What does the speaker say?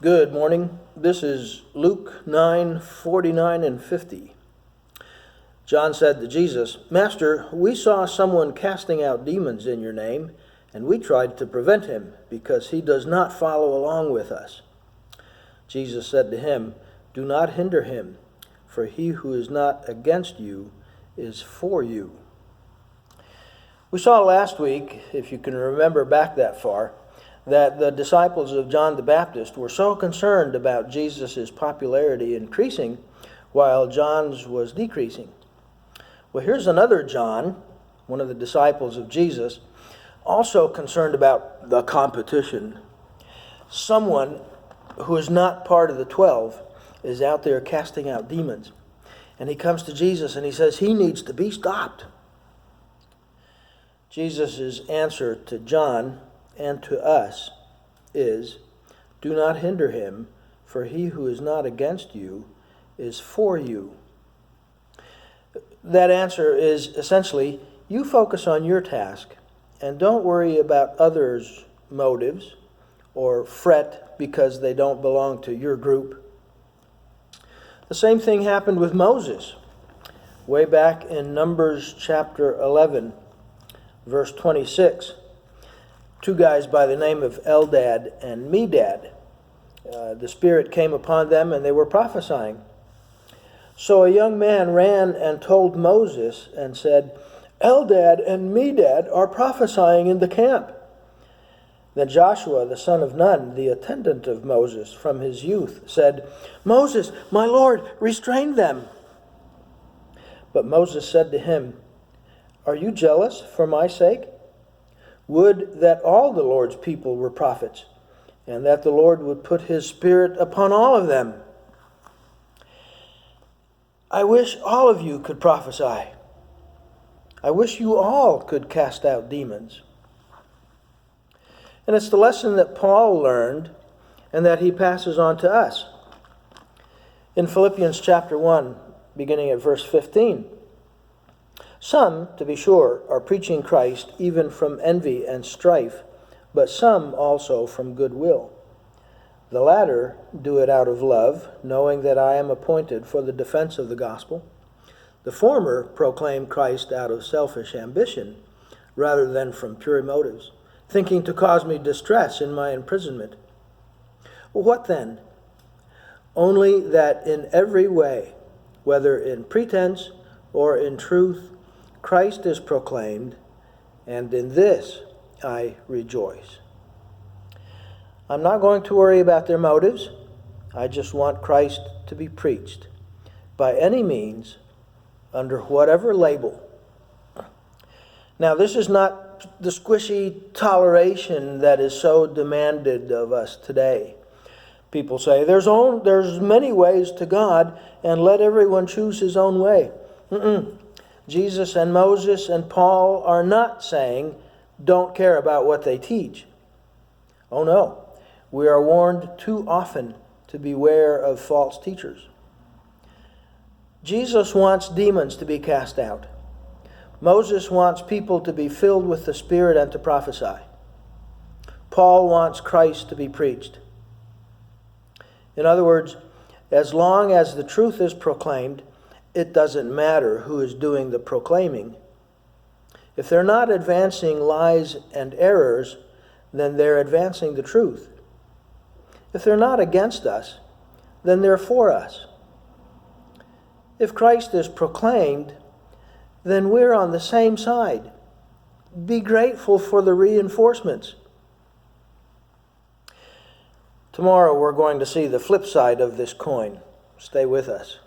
Good morning. This is Luke 9:49 and 50. John said to Jesus, "Master, we saw someone casting out demons in your name, and we tried to prevent him because he does not follow along with us." Jesus said to him, "Do not hinder him, for he who is not against you is for you." We saw last week, if you can remember back that far, that the disciples of John the Baptist were so concerned about Jesus' popularity increasing while John's was decreasing. Well, here's another John, one of the disciples of Jesus, also concerned about the competition. Someone who is not part of the 12 is out there casting out demons. And he comes to Jesus and he says he needs to be stopped. Jesus' answer to John and to us is, "Do not hinder him, for he who is not against you is for you." That answer is essentially, you focus on your task and don't worry about others' motives or fret because they don't belong to your group. The same thing happened with Moses. Way back in Numbers chapter 11, verse 26. Two guys by the name of Eldad and Medad. The Spirit came upon them and they were prophesying. So a young man ran and told Moses and said, "Eldad and Medad are prophesying in the camp." Then Joshua, the son of Nun, the attendant of Moses from his youth, said, "Moses, my Lord, restrain them." But Moses said to him, "Are you jealous for my sake? Would that all the Lord's people were prophets, and that the Lord would put his Spirit upon all of them. I wish all of you could prophesy. I wish you all could cast out demons." And it's the lesson that Paul learned and that he passes on to us. In Philippians chapter 1, beginning at verse 15, "Some, to be sure, are preaching Christ even from envy and strife, but some also from goodwill. The latter do it out of love, knowing that I am appointed for the defense of the gospel. The former proclaim Christ out of selfish ambition, rather than from pure motives, thinking to cause me distress in my imprisonment. What then? Only that in every way, whether in pretense or in truth, Christ is proclaimed, and in this I rejoice." I'm not going to worry about their motives. I just want Christ to be preached by any means, under whatever label. Now, this is not the squishy toleration that is so demanded of us today. People say, there's many ways to God, and let everyone choose his own way. Jesus and Moses and Paul are not saying, don't care about what they teach. Oh no, we are warned too often to beware of false teachers. Jesus wants demons to be cast out. Moses wants people to be filled with the Spirit and to prophesy. Paul wants Christ to be preached. In other words, as long as the truth is proclaimed, it doesn't matter who is doing the proclaiming. If they're not advancing lies and errors, then they're advancing the truth. If they're not against us, then they're for us. If Christ is proclaimed, then we're on the same side. Be grateful for the reinforcements. Tomorrow we're going to see the flip side of this coin. Stay with us.